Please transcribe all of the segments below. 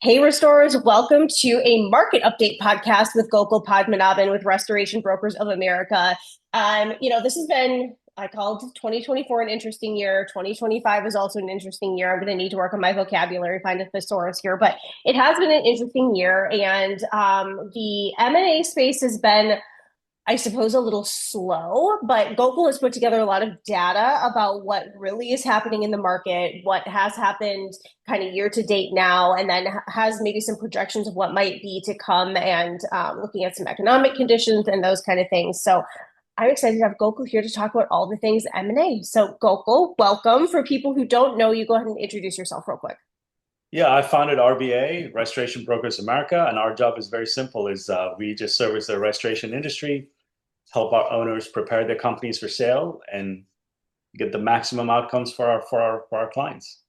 Hey, Restorers, welcome to a market update podcast with Gokul Padmanabhan with Restoration Brokers of America. This has been, I called 2024 an interesting year. 2025 is also an interesting year. I'm going to need to work on my vocabulary, find a thesaurus here, but it has been an interesting year. And the M&A space has been, I suppose, a little slow, but Gokul has put together a lot of data about what really is happening in the market, what has happened kind of year to date now, and then has maybe some projections of what might be to come and looking at some economic conditions and those kind of things. So I'm excited to have Gokul here to talk about all the things M&A. So Gokul, welcome. For people who don't know you, go ahead and introduce yourself real quick. Yeah, I founded RBA, Restoration Brokers America, and our job is very simple: is we just service the restoration industry, help our owners prepare their companies for sale, and get the maximum outcomes for our clients.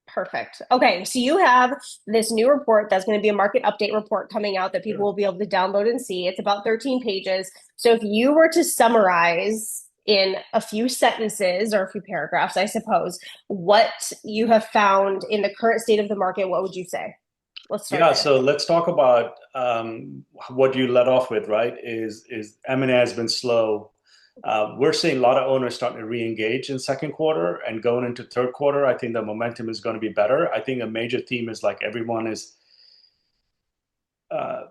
Perfect. Okay, so you have this new report that's going to be a market update report coming out that people Sure. will be able to download and see. It's about 13 pages. So if you were to summarize in a few sentences or a few paragraphs, I suppose, what you have found in the current state of the market, what would you say? Let's start Yeah, there. so let's talk about what you led off with, right? Is M&A has been slow. We're seeing a lot of owners starting to re-engage in second quarter and going into third quarter. I think the momentum is going to be better. I think a major theme is like everyone is uh,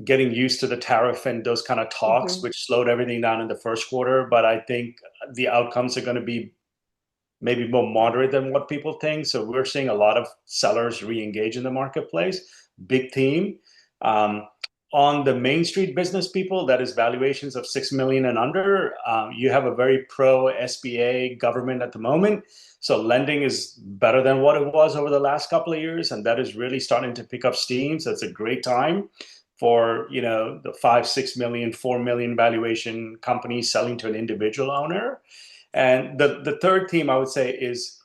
getting used to the tariff and those kind of talks, Hmm. which slowed everything down in the first quarter. But I think the outcomes are going to be maybe more moderate than what people think. So we're seeing a lot of sellers re-engage in the marketplace. Big theme. Um, on the Main Street business people, that is valuations of 6 million and under. You have a very pro SBA government at the moment. So lending is better than what it was over the last couple of years, and that is really starting to pick up steam. So it's a great time for the 5, 6 million, 4 million valuation companies selling to an individual owner. And the third theme I would say is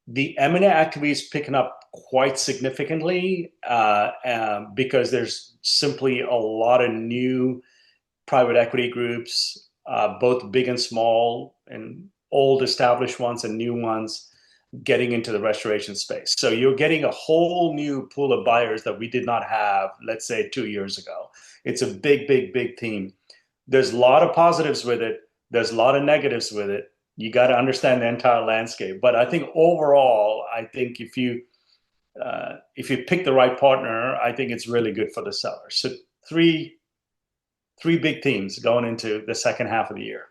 the M&A activity is picking up quite significantly because there's simply a lot of new private equity groups, both big and small, and old established ones and new ones getting into the restoration space. So you're getting a whole new pool of buyers that we did not have, let's say, 2 years ago. It's a big, big, big theme. There's a lot of positives with it. There's a lot of negatives with it. You got to understand the entire landscape. But I think overall, I think if you pick the right partner, I think it's really good for the seller. So three three big themes going into the second half of the year.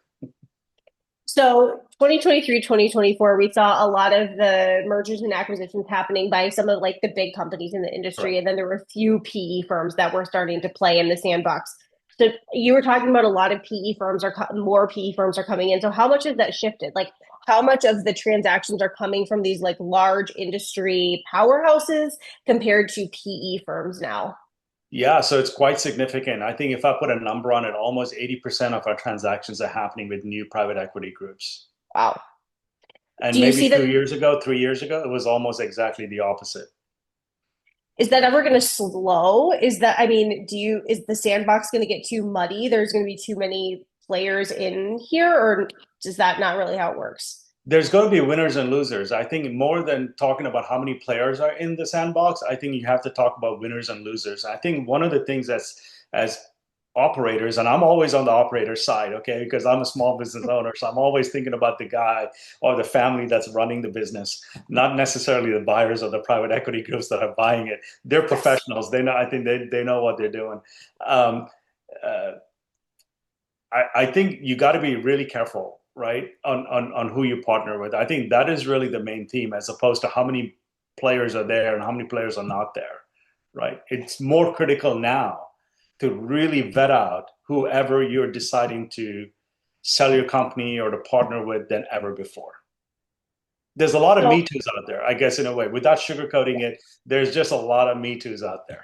So 2023, 2024, we saw a lot of the mergers and acquisitions happening by some of like the big companies in the industry. Correct. And then there were a few PE firms that were starting to play in the sandbox. So you were talking about a lot of PE firms more PE firms are coming in. So how much has that shifted? Like how much of the transactions are coming from these like large industry powerhouses compared to PE firms now? Yeah, so it's quite significant. I think if I put a number on it, almost 80% of our transactions are happening with new private equity groups. Wow. And Do you maybe see two that? years ago, 3 years ago, it was almost exactly the opposite. Is that ever going to slow? Is the sandbox going to get too muddy? There's going to be too many players in here, or is that not really how it works? There's going to be winners and losers. I think more than talking about how many players are in the sandbox, I think you have to talk about winners and losers. I think one of the things that's as operators, and I'm always on the operator side, okay, because I'm a small business owner, so I'm always thinking about the guy or the family that's running the business, not necessarily the buyers or the private equity groups that are buying it. They're Yes. professionals. They know. I think they know what they're doing. Um, uh, I think you got to be really careful, right, on who you partner with. I think that is really the main theme, as opposed to how many players are there and how many players are not there, right? It's more critical now to really vet out whoever you're deciding to sell your company or to partner with than ever before. There's a lot of Me So, Too's out there, I guess, in a way. Without sugarcoating it, there's just a lot of Me Too's out there.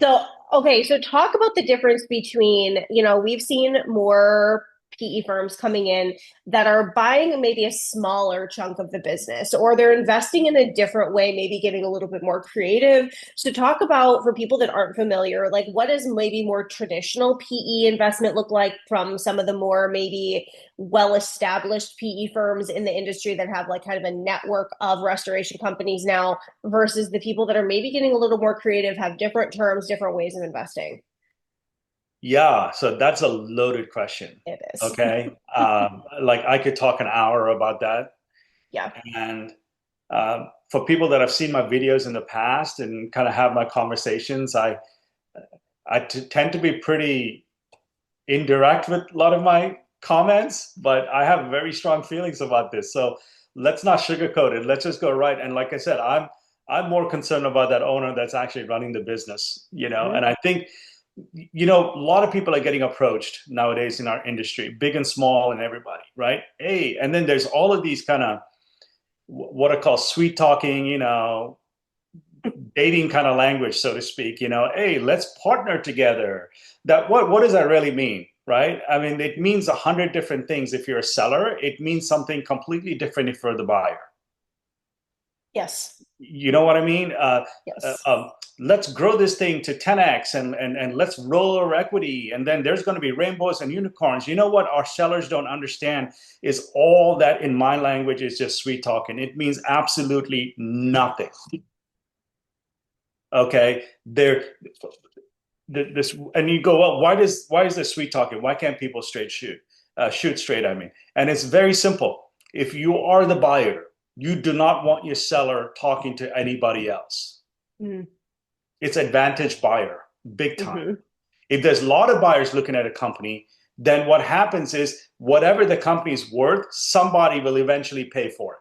so okay, so talk about the difference between, we've seen more PE firms coming in that are buying maybe a smaller chunk of the business, or they're investing in a different way, maybe getting a little bit more creative. So talk about, for people that aren't familiar, like what does maybe more traditional PE investment look like from some of the more maybe well-established PE firms in the industry that have like kind of a network of restoration companies now versus the people that are maybe getting a little more creative, have different terms, different ways of investing? Yeah, so that's a loaded question. It is. Okay. Like I could talk an hour about that. Yeah. And for people that have seen my videos in the past and kind of have my conversations, I tend to be pretty indirect with a lot of my comments, but I have very strong feelings about this. So let's not sugarcoat it. Let's just go right. And like I said, I'm more concerned about that owner that's actually running the business, Mm-hmm. and I think, a lot of people are getting approached nowadays in our industry, big and small and everybody, right? Hey, and then there's all of these kind of what I call sweet talking, dating kind of language, so to speak, hey, let's partner together. What does that really mean? Right? I mean, it means 100 different things. If you're a seller, it means something completely different if you're the buyer. Yes. You know what I mean? Uh, Yes. um, let's grow this thing to 10x, and let's roll our equity. And then there's going to be rainbows and unicorns. You know what our sellers don't understand is all that in my language is just sweet talking. It means absolutely nothing. Okay. This, and you go, well, why is this sweet talking? Why can't people shoot straight? I mean, and it's very simple. If you are the buyer, you do not want your seller talking to anybody else. Mm-hmm. It's advantage buyer, big time. Mm-hmm. If there's a lot of buyers looking at a company, then what happens is whatever the company's worth, somebody will eventually pay for it.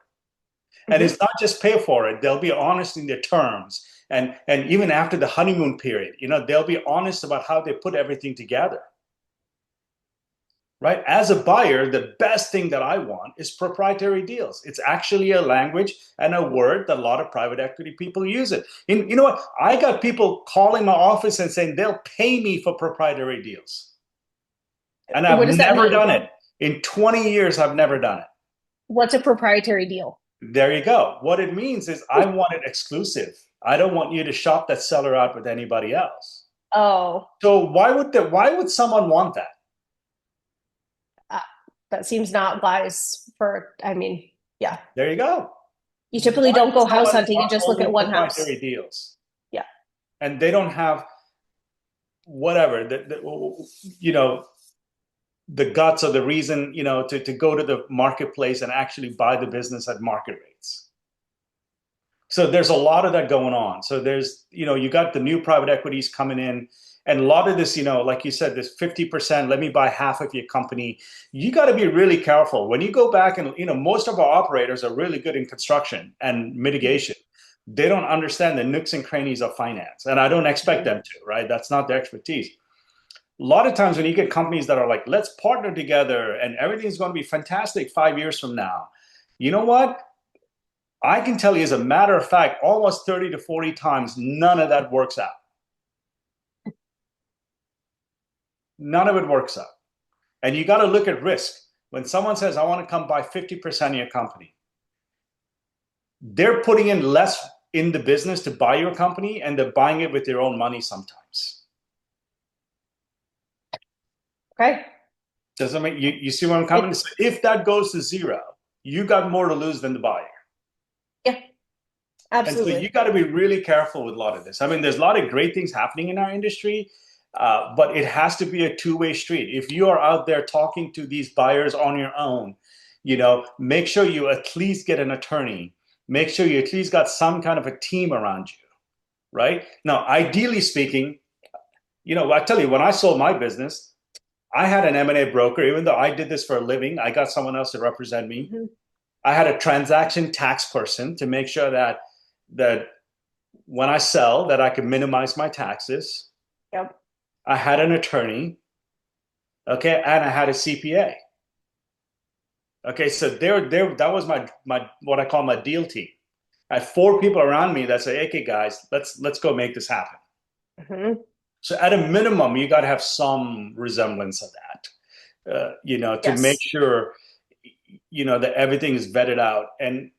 And Mm-hmm. it's not just pay for it, they'll be honest in their terms. And even after the honeymoon period, they'll be honest about how they put everything together. Right? As a buyer, the best thing that I want is proprietary deals. It's actually a language and a word that a lot of private equity people use it. And you know what? I got people calling my office and saying they'll pay me for proprietary deals. And What I've does that never mean? done it. In 20 years, I've never done it. What's a proprietary deal? There you go. What it means is I want it exclusive. I don't want you to shop that seller out with anybody else. Oh, So why would someone want that? uh, that seems not wise for, I mean, yeah. There you go. You typically Why don't would go house someone hunting and want just look only at one house. proprietary deals? Yeah. And they don't have whatever the guts or the reason to go to the marketplace and actually buy the business at market rates. So there's a lot of that going on. So there's, you got the new private equities coming in, and a lot of this, like you said, this 50%, let me buy half of your company. You got to be really careful when you go back, and most of our operators are really good in construction and mitigation. They don't understand the nooks and crannies of finance, and I don't expect them to, right? That's not their expertise. A lot of times when you get companies that are like, let's partner together and everything's going to be fantastic 5 years from now, you know what? I can tell you, as a matter of fact, almost 30 to 40 times, none of that works out. None of it works out. And you got to look at risk. When someone says, I want to come buy 50% of your company, they're putting in less in the business to buy your company, and they're buying it with their own money sometimes. Okay. Doesn't make you see where I'm coming? So if that goes to zero, you got more to lose than the buyer. Yeah, And so you absolutely. got to be really careful with a lot of this. I mean, there's a lot of great things happening in our industry, but it has to be a two-way street. If you are out there talking to these buyers on your own, make sure you at least get an attorney. Make sure you at least got some kind of a team around you, right? Now, ideally speaking, I tell you, when I sold my business, I had an M&A broker. Even though I did this for a living, I got someone else to represent me. Mm-hmm. I had a transaction tax person to make sure that when I sell, that I can minimize my taxes. Yep. I had an attorney, okay, and I had a CPA. Okay, so there that was my what I call my deal team. I had 4 people around me that say, okay, guys, let's go make this happen. Mm-hmm. So at a minimum, you got to have some resemblance of that. to make Yes. sure, that everything is vetted out, and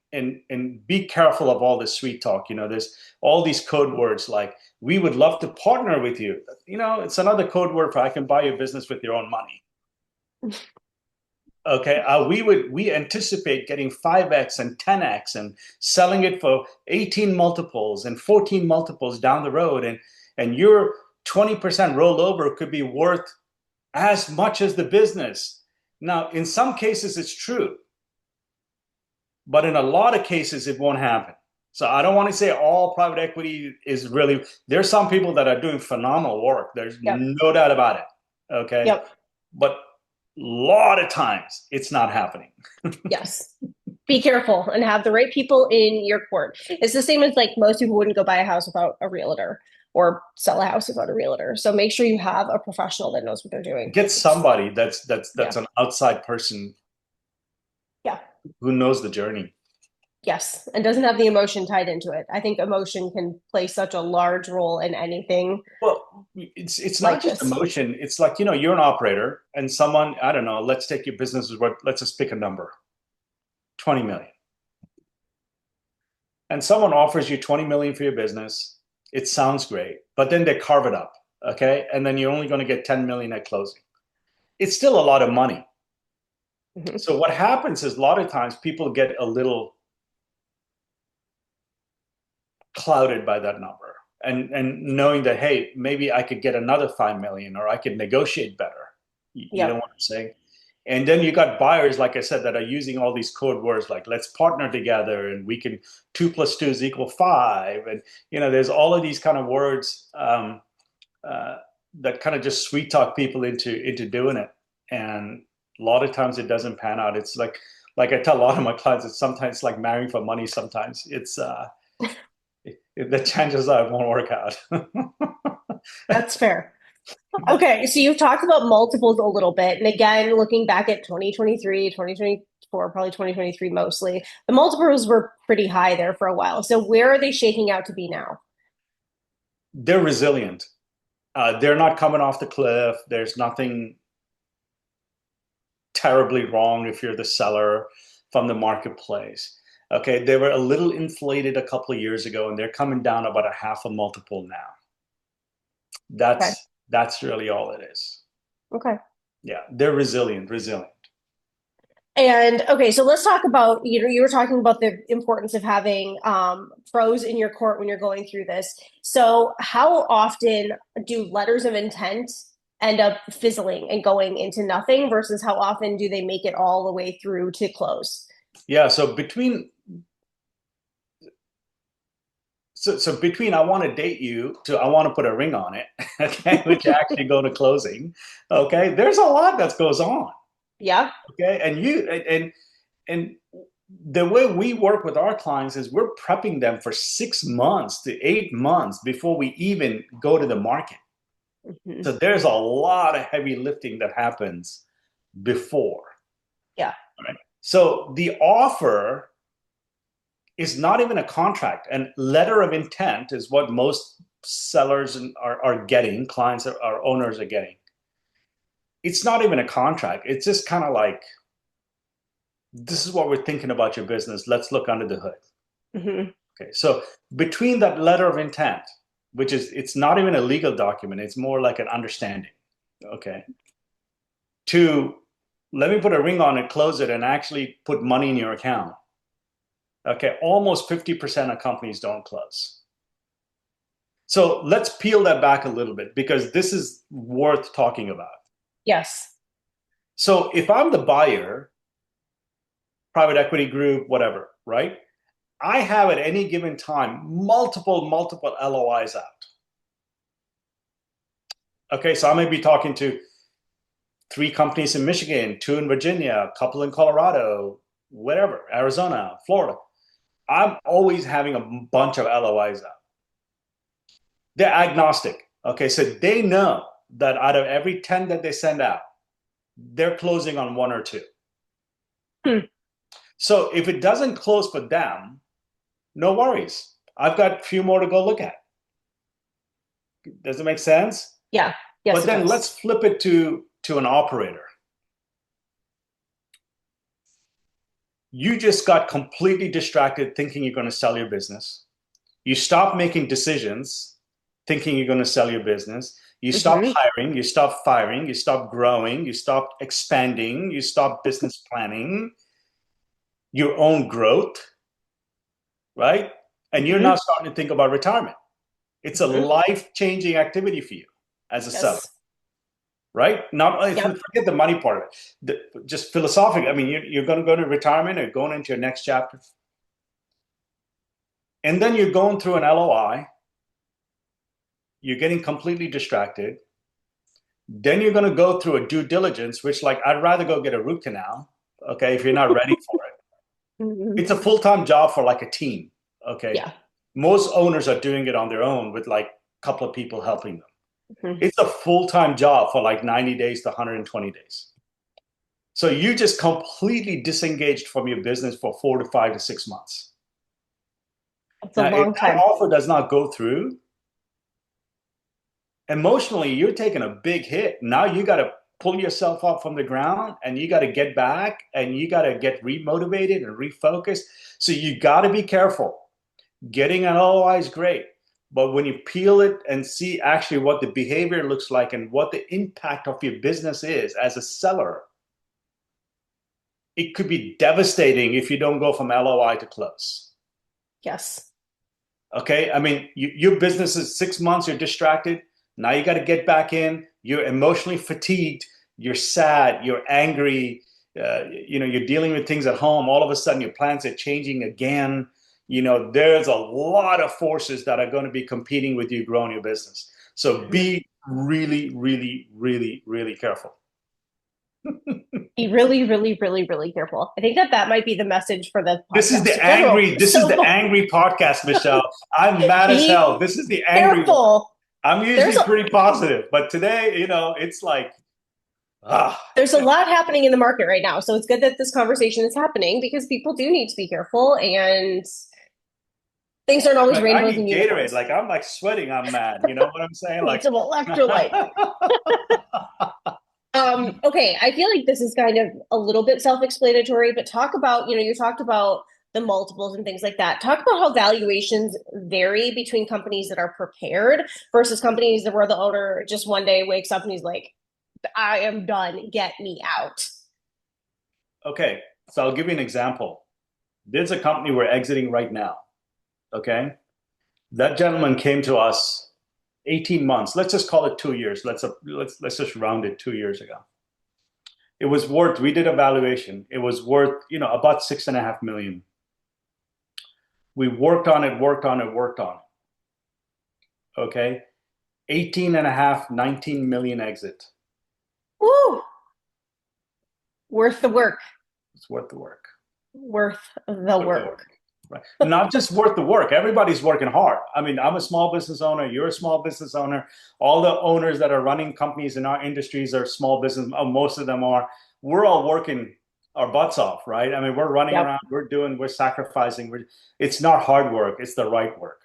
be careful of all this sweet talk. There's all these code words like, we would love to partner with you. It's another code word for, I can buy your business with your own money. Okay, we anticipate getting 5x and 10x and selling it for 18 multiples and 14 multiples down the road, and your 20% rollover could be worth as much as the business. Now, in some cases, it's true, but in a lot of cases, it won't happen. So I don't want to say all private equity is really. There's some people that are doing phenomenal work. There's Yep. no doubt about it. Okay, Yep. but a lot of times it's not happening. Yes. Be careful and have the right people in your court. It's the same as like most people wouldn't go buy a house without a realtor or sell a house without a realtor. So make sure you have a professional that knows what they're doing. Get It's, somebody that's yeah. an outside person Yeah. who knows the journey. Yes. And doesn't have the emotion tied into it. I think emotion can play such a large role in anything Well, it's not like just this. emotion. It's like, you're an operator and someone, I don't know, let's take your business as what, let's just pick a number, 20 million. And someone offers you 20 million for your business. It sounds great, but then they carve it up, okay? And then you're only going to get 10 million at closing. It's still a lot of money. Mhm. So what happens is, a lot of times people get a little clouded by that number, and knowing that, hey, maybe I could get another 5 million, or I could negotiate better. You know Yep. what I'm saying? And then you got buyers, like I said, that are using all these code words like, let's partner together and we can 2 + 2 is equal 5. And there's all of these kind of words, uh, that kind of just sweet talk people into doing it. And a lot of times it doesn't pan out. It's like I tell a lot of my clients, it's sometimes like marrying for money. Sometimes the chances are it won't work out. That's fair. Okay, so you've talked about multiples a little bit. And again, looking back at 2023, 2024, probably 2023 mostly, the multiples were pretty high there for a while. So where are they shaking out to be now? They're resilient. They're not coming off the cliff. There's nothing terribly wrong if you're the seller from the marketplace. Okay, they were a little inflated a couple of years ago, and they're coming down about a half a multiple now. Okay. That's really all it is. Okay. Yeah, they're resilient. And okay, so let's talk about, you were talking about the importance of having pros in your court when you're going through this. So how often do letters of intent end up fizzling and going into nothing versus how often do they make it all the way through to close? Yeah, so between I want to date you to I want to put a ring on it, okay, which actually go to closing, okay, there's a lot that goes on, Yeah. okay, and the way we work with our clients is we're prepping them for 6 months to 8 months before we even go to the market. Mhm. So there's a lot of heavy lifting that happens before. Yeah. Right? So the offer is not even a contract. And letter of intent is what most sellers are getting, clients or owners are getting. It's not even a contract. It's just kind of like, this is what we're thinking about your business. Let's look under the hood. Mhm. Okay. So between that letter of intent, which is, it's not even a legal document, it's more like an understanding. Okay. To, let me put a ring on it, close it, and actually put money in your account. Okay. Almost 50% of companies don't close. So let's peel that back a little bit, because this is worth talking about. Yes. So if I'm the buyer, private equity group, whatever, right? I have at any given time multiple LOIs out. Okay, so I may be talking to 3 companies in Michigan, 2 in Virginia, a couple in Colorado, whatever, Arizona, Florida. I'm always having a bunch of LOIs out. They're agnostic. Okay, so they know that out of every 10 that they send out, they're closing on 1 or 2. Hmm. So if it doesn't close for them, no worries. I've got a few more to go look at. Does it make sense? Yeah. Yes, But it then does. let's flip it to an operator. You just got completely distracted thinking you're going to sell your business. You stop making decisions thinking you're going to sell your business. You stop Hmm. hiring, you stop firing, you stop growing, you stop expanding, you stop business planning, your own growth, right? And you're now Hmm. starting to think about retirement. It's a Hmm. life-changing activity for you as a seller, Yes. right? Not Yep. forget the money part of it. Just philosophically, I mean, you're going to go to retirement or going into your next chapter, and then you're going through an LOI. You're getting completely distracted. Then you're going to go through a due diligence, which, like, I'd rather go get a root canal, okay, if you're not ready for it. Hmm. It's a full-time job for like a team, okay? Yeah. Most owners are doing it on their own with like a couple of people helping them. Hmm. It's a full-time job for like 90 days to 120 days. So you just completely disengaged from your business for 4 to 5 to 6 months. It's a Now, if long that time. offer does not go through, emotionally, you're taking a big hit. Now you got to pull yourself up from the ground and you got to get back and you got to get remotivated and refocused. So you got to be careful. Getting an LOI is great, but when you peel it and see actually what the behavior looks like and what the impact of your business is as a seller, it could be devastating if you don't go from LOI to close. Yes. Okay, I mean, your business is 6 months, you're distracted. Now you got to get back in. You're emotionally fatigued. You're sad. You're angry. You're dealing with things at home. All of a sudden, your plans are changing again. There's a lot of forces that are going to be competing with you growing your business. So Hmm. be really, really, really, really careful. Be really, really, really, really careful. I think that that might be the message for the This is podcast the in general. angry. This is the So angry podcast, Michelle. I'm mad as be hell. This is the angry one. careful. I'm There's usually a pretty positive, but today, it's like, ah, there's a lot happening in the market right now. So it's good that this conversation is happening because people do need to be careful and things aren't always like I rainbows need and Gatorade. unicorns. Like I'm like sweating. I'm mad. You know what I'm saying? Need Like, some electrolyte. Okay, I feel like this is kind of a little bit self-explanatory, but talk about, you talked about the multiples and things like that. Talk about how valuations vary between companies that are prepared versus companies that where the owner just one day wakes up and he's like, I am done, get me out. okay, so I'll give you an example. There's a company we're exiting right now. Okay, that gentleman came to us 18 months. Let's just call it 2 years. Let's just round it 2 years ago. It was worth. We did a valuation. It was worth about 6.5 million. We worked on it, worked on it, worked on it. Okay, 18 and a half, 19 million exit. Woo! Worth the work. It's worth the work. Worth the Worth the work. work. Right. Not just worth the work. Everybody's working hard. I mean, I'm a small business owner. You're a small business owner. All the owners that are running companies in our industries are small business. Most of them are. We're all working our butts off, right? I mean, we're running Yep. around. We're sacrificing. It's not hard work. It's the right work.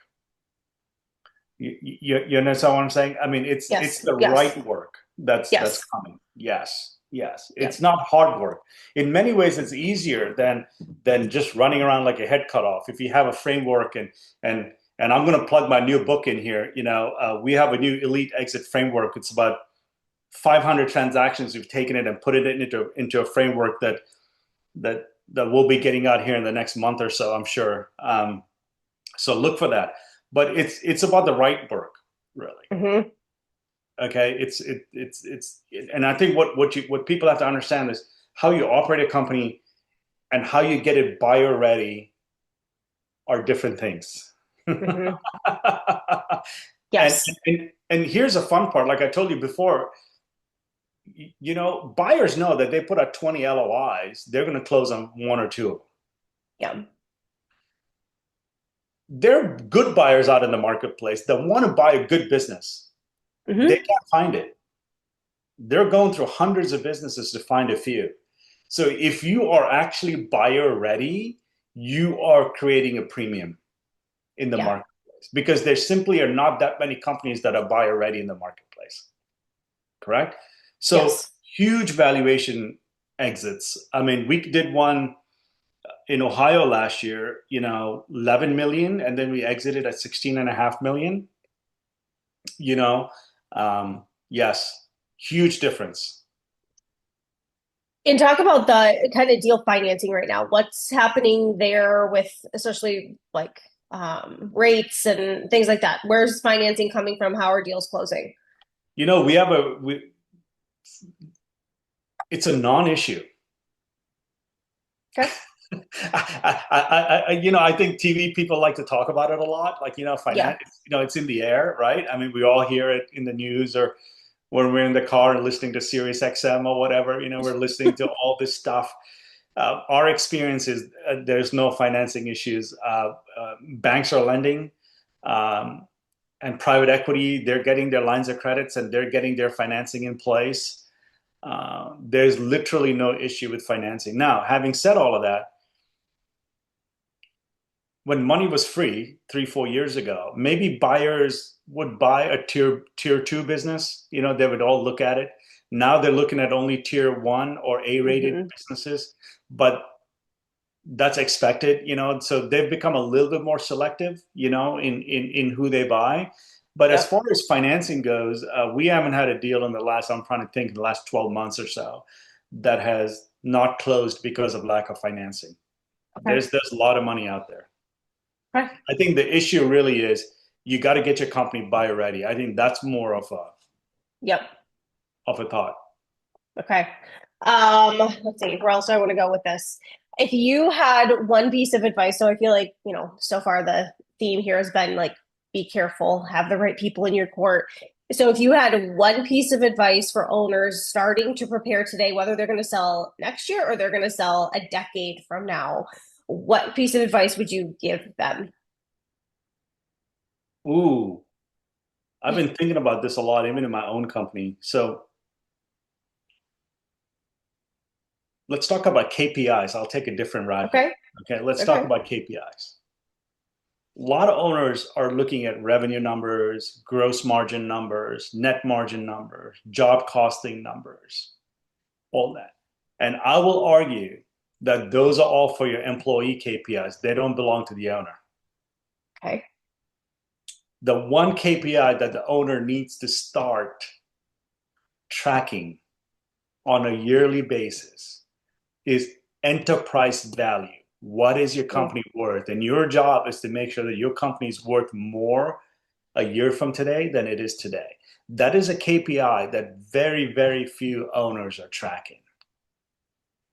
You understand what I'm saying? I mean, it's Yes. the Yes. right work that's Yes. coming. Yes, yes. It's Yep. not hard work. In many ways, it's easier than just running around like a head cut off. If you have a framework and I'm going to plug my new book in here. We have a new elite exit framework. It's about 500 transactions. We've taken it and put it into a framework that we'll be getting out here in the next month or so, I'm sure. So look for that. But it's about the right work, really. Hmm. Okay, and I think what people have to understand is how you operate a company and how you get it buyer ready are different things. Hmm. and, Yes. and here's a fun part. Like I told you before, buyers know that they put out 20 LOIs, they're going to close on one or two of them. Yeah. There are good buyers out in the marketplace that want to buy a good business. They Hmm. can't find it. They're going through hundreds of businesses to find a few. So if you are actually buyer ready, you are creating a premium in the Yeah. marketplace because there simply are not that many companies that are buyer ready in the marketplace. Correct? So Yes. huge valuation exits. I mean, we did one in Ohio last year, 11 million, and then we exited at 16.5 million. You know, yes, huge difference. And talk about the kind of deal financing right now. What's happening there with especially like rates and things like that? Where's financing coming from? How are deals closing? We have it's a non-issue. Okay. I think TV people like to talk about it a lot. Like, Yeah. finance, it's in the air, right? I mean, we all hear it in the news or when we're in the car and listening to Sirius XM or whatever, we're listening to all this stuff. Our experience is there's no financing issues. Banks are lending, um, and private equity, they're getting their lines of credits and they're getting their financing in place. There's literally no issue with financing. Now, having said all of that, when money was free 3, 4 years ago, maybe buyers would buy a tier two business. They would all look at it. Now they're looking at only tier one or A rated Hmm. businesses, but that's expected. So they've become a little bit more selective, in who they buy. But as Yep. far as financing goes, we haven't had a deal in the last, I'm trying to think, in the last 12 months or so that has not closed because of lack of financing. Okay. There's a lot of money out there. Okay. I think the issue really is you got to get your company buyer ready. I think that's more of Yep. a thought. Okay. Let's see, where else do I want to go with this? If you had one piece of advice, so I feel like, so far the theme here has been like, be careful, have the right people in your court. So if you had one piece of advice for owners starting to prepare today, whether they're going to sell next year or they're going to sell a decade from now, what piece of advice would you give them? Ooh, I've been thinking about this a lot, even in my own company. So let's talk about KPIs. I'll take a different route here. Okay. Okay, let's talk Okay. about KPIs. A lot of owners are looking at revenue numbers, gross margin numbers, net margin numbers, job costing numbers, all that. And I will argue that those are all for your employee KPIs. They don't belong to the owner. Okay. The one KPI that the owner needs to start tracking on a yearly basis is enterprise value. What is your Mm. company worth? And your job is to make sure that your company is worth more a year from today than it is today. That is a KPI that very, very few owners are tracking.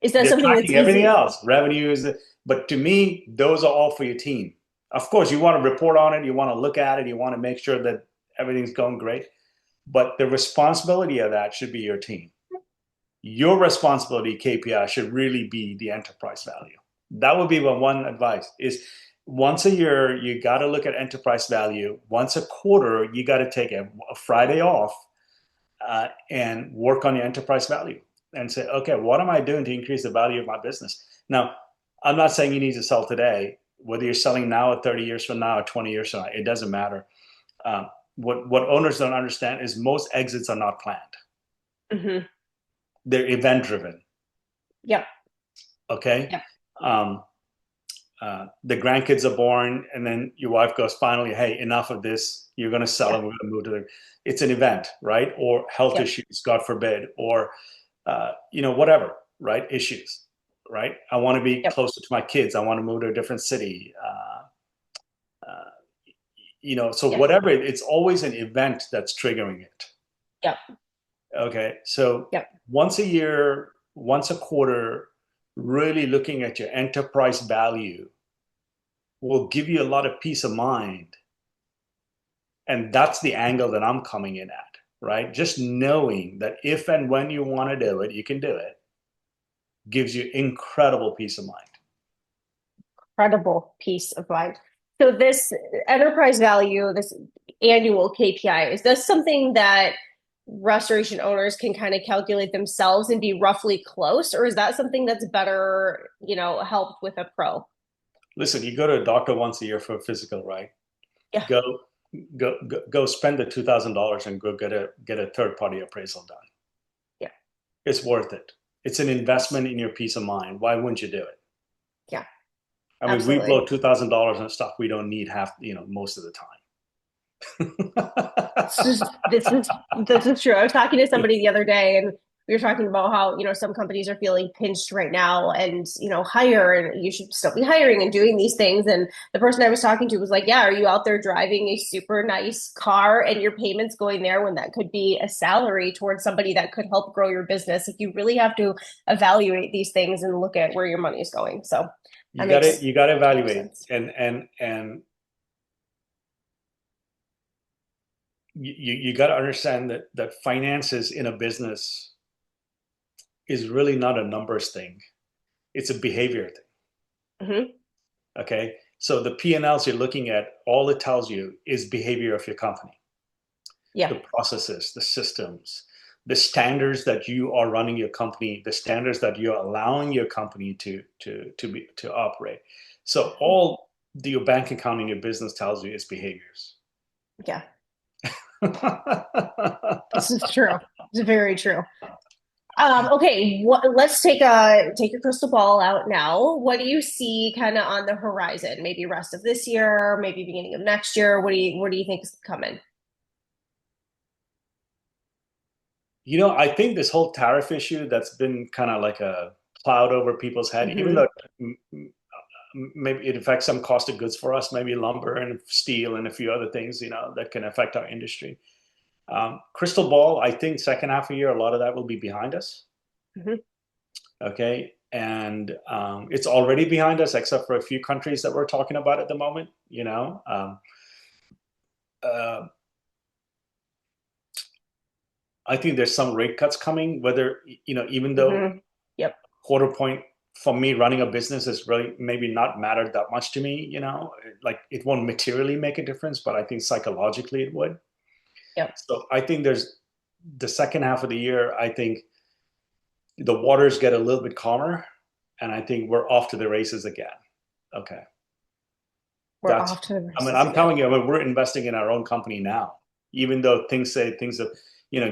Is that They're something that's tracking everything easy? else. Revenue is, but to me, those are all for your team. Of course, you want to report on it, you want to look at it, you want to make sure that everything's going great. But the responsibility of that should be your team. Your responsibility KPI should really be the enterprise value. That would be my one advice is once a year, you got to look at enterprise value. Once a quarter, you got to take a Friday off and work on your enterprise value and say, okay, what am I doing to increase the value of my business? Now, I'm not saying you need to sell today, whether you're selling now or 30 years from now or 20 years from now, it doesn't matter. What owners don't understand is most exits are not planned. Hmm. They're event driven. Yep. Okay. Yep. Um, the grandkids are born, and then your wife goes, finally, hey, enough of this. You're going to sell Yep. and we're going to move to the. It's an event, right? Or health Yep. issues, God forbid, or whatever, right? Issues, right? I want to be Yep. closer to my kids. I want to move to a different city. Uh, so Yep. whatever, it's always an event that's triggering it. Yep. Okay, so Yep. once a year, once a quarter, really looking at your enterprise value will give you a lot of peace of mind. And that's the angle that I'm coming in at, right? Just knowing that if and when you want to do it, you can do it, gives you incredible peace of mind. Incredible peace of mind. So this enterprise value, this annual KPI, is this something that restoration owners can kind of calculate themselves and be roughly close, or is that something that's better, helped with a pro? Listen, you go to a doctor once a year for a physical, right? Yeah. Go, go spend the $2,000 and go get a third party appraisal done. Yeah. It's worth it. It's an investment in your peace of mind. Why wouldn't you do it? Yeah. I mean, we blow Absolutely. $2,000 on stuff we don't need most of the time. This is true. I was talking to somebody the other day, and we were talking about how, some companies are feeling pinched right now, and, hire, and you should still be hiring and doing these things. And the person I was talking to was like, yeah, are you out there driving a super nice car and your payments going there when that could be a salary towards somebody that could help grow your business? Like, you really have to evaluate these things and look at where your money is going. So that makes You got to total evaluate, sense. and you got to understand that finances in a business is really not a numbers thing. It's a behavior thing. Hmm. Okay. So the P&Ls you're looking at, all it tells you is behavior of your company, Yeah. the processes, the systems, the standards that you are running your company, the standards that you're allowing your company to operate. So all your bank account in your business tells you is behaviors. Yeah. This is true. It's very true. Okay, let's take your crystal ball out now. What do you see kind of on the horizon? Maybe rest of this year, maybe beginning of next year. What do you think is coming? I think this whole tariff issue that's been kind of like a cloud over people's head, even Hmm. though maybe it affects some cost of goods for us, maybe lumber and steel and a few other things, that can affect our industry. Crystal ball, I think second half of the year, a lot of that will be behind us. Hmm. Okay. And it's already behind us, except for a few countries that we're talking about at the moment. Uh, I think there's some rate cuts coming, whether, even though Hmm. Yep. quarter point for me running a business is really maybe not mattered that much to me, like it won't materially make a difference, but I think psychologically it would. Yep. So I think there's the second half of the year, I think the waters get a little bit calmer, and I think we're off to the races again. Okay. We're That's, off to the I mean, races I'm again. telling you, I mean, we're investing in our own company now, even though things say things of,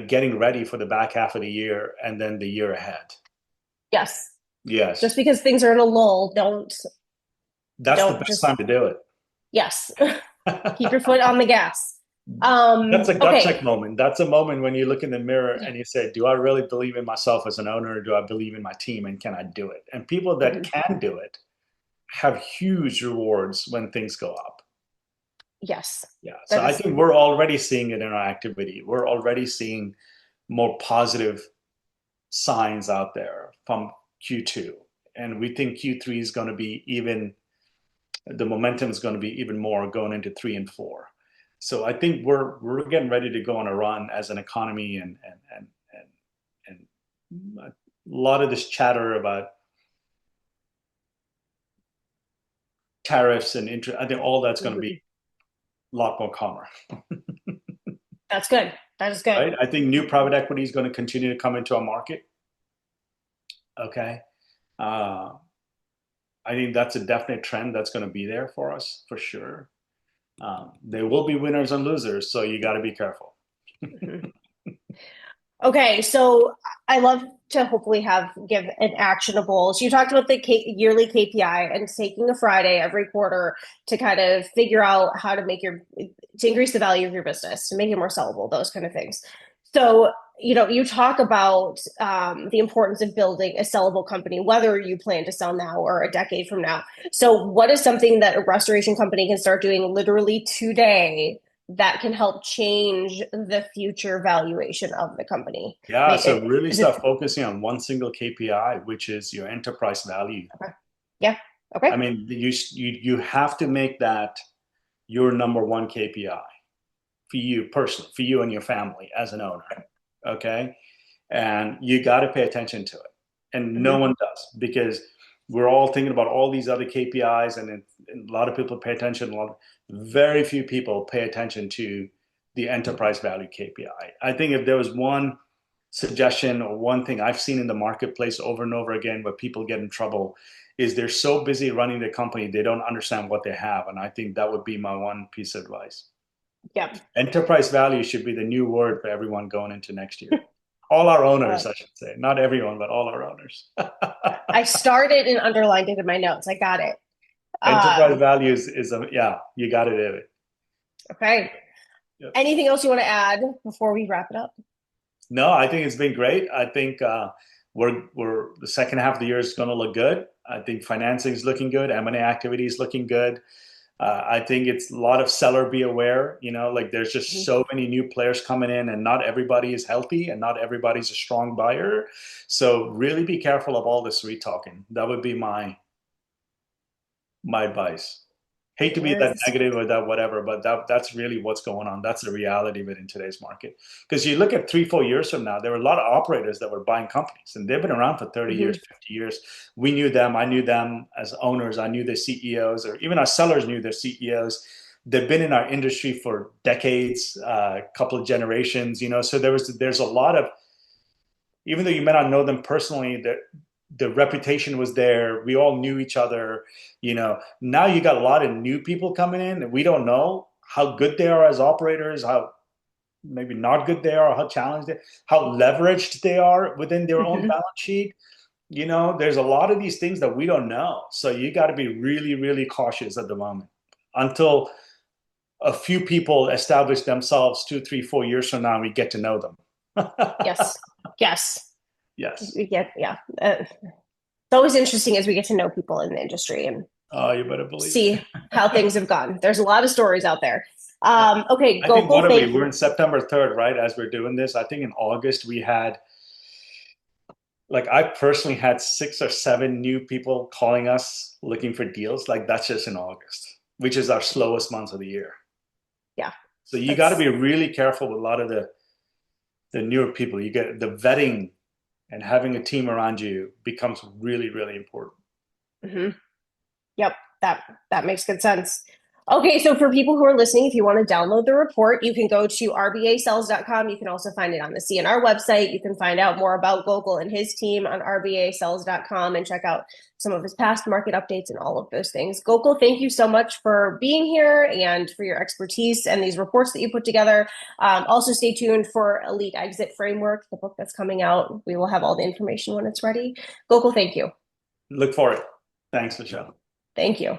getting ready for the back half of the year and then the year ahead. Yes. Just Yes. because things are in a lull, don't That's the don't best just time to do it. yes. Keep your foot on the gas. That's a gut check Okay. moment. That's a moment when you look in the mirror and you say, do I really believe in myself as an owner? Or do I believe in my team and can I do it? And people that Mhm. can do it have huge rewards when things go up. Yes. Yeah. So That I is think we're already seeing it in our activity. We're already seeing more positive signs out there from Q2. And we think Q3 is going to be even, the momentum is going to be even more going into 3 and 4. So I think we're getting ready to go on a run as an economy, and a lot of this chatter about tariffs and interest, I think all that's going to be Mhm. a lot more calmer, That's good. That is good. right? I think new private equity is going to continue to come into our market. Okay. Uh, I think that's a definite trend that's going to be there for us for sure. There will be winners and losers, so you got to be careful. Mhm. Okay, so I love to hopefully give an actionable. So you talked about the yearly KPI and taking a Friday every quarter to kind of figure out how to to increase the value of your business, to make it more sellable, those kind of things. So, you talk about the importance of building a sellable company, whether you plan to sell now or a decade from now. So, what is something that a restoration company can start doing literally today that can help change the future valuation of the company? Yeah, so really Is it start focusing on one single KPI, which is your enterprise value. okay? Yeah. I Okay. mean, you have to make that your number one KPI for you personally, for you and your family as an owner. Okay. And you got to pay attention to it. And no Hmm. one does, because we're all thinking about all these other KPIs, and a lot of people pay attention. Very few people pay attention to the enterprise value KPI. I think if there was one suggestion or one thing I've seen in the marketplace over and over again where people get in trouble is they're so busy running their company, they don't understand what they have. And I think that would be my one piece of advice. Yeah. Enterprise value should be the new word for everyone going into next year. All our owners, Uh, I should say. Not everyone, but all our owners. I started and underlined it in my notes. I got it. Enterprise Um, value is a, yeah, you got it, David. okay. Yep. Anything else you want to add before we wrap it up? No, I think it's been great. I think we're the second half of the year is going to look good. I think financing is looking good. M&A activity is looking good. I think it's a lot of seller be aware. Like there's just Mhm. so many new players coming in, and not everybody is healthy, and not everybody's a strong buyer. So really be careful of all this sweet talking. That would be my advice. Hate to be that Yes. negative or that whatever, but that's really what's going on. That's the reality of it in today's market. Because you look at 3, 4 years from now, there were a lot of operators that were buying companies, and they've been around for 30 years, Mhm. 50 years. We knew them. I knew them as owners. I knew their CEOs, or even our sellers knew their CEOs. They've been in our industry for decades, a couple of generations. So there's a lot of, even though you may not know them personally, the reputation was there. We all knew each other. Now you got a lot of new people coming in, and we don't know how good they are as operators, how maybe not good they are, how challenged how leveraged they are within their own Mhm. balance sheet. There's a lot of these things that we don't know. So you got to be really, really cautious at the moment until a few people establish themselves 2, 3, 4 years from now, and we get to know them. Yes. Yes. Yes. We get, yeah. It's always interesting as we get to know people in the industry and Oh, you better believe it. see how things have gone. There's a lot of stories out there. Yeah. Okay, I think what Gokul, are we? thank We're you. in September 3rd, right? As we're doing this, I think in August we had, like, I personally had 6 or 7 new people calling us looking for deals. Like that's just in August, which is our slowest month of the year. Yeah, So you got to that's be really careful with a lot of the newer people. You get the vetting, and having a team around you becomes really, really important. mhm. Yep, that makes good sense. Okay, so for people who are listening, if you want to download the report, you can go to rbacells.com. You can also find it on the CNR website. You can find out more about Gokul and his team on rbacells.com and check out some of his past market updates and all of those things. Gokul, thank you so much for being here and for your expertise and these reports that you put together. Also, stay tuned for Elite Exit Framework, the book that's coming out. We will have all the information when it's ready. Gokul, thank you. Look for it. Thanks, Michelle. Thank you.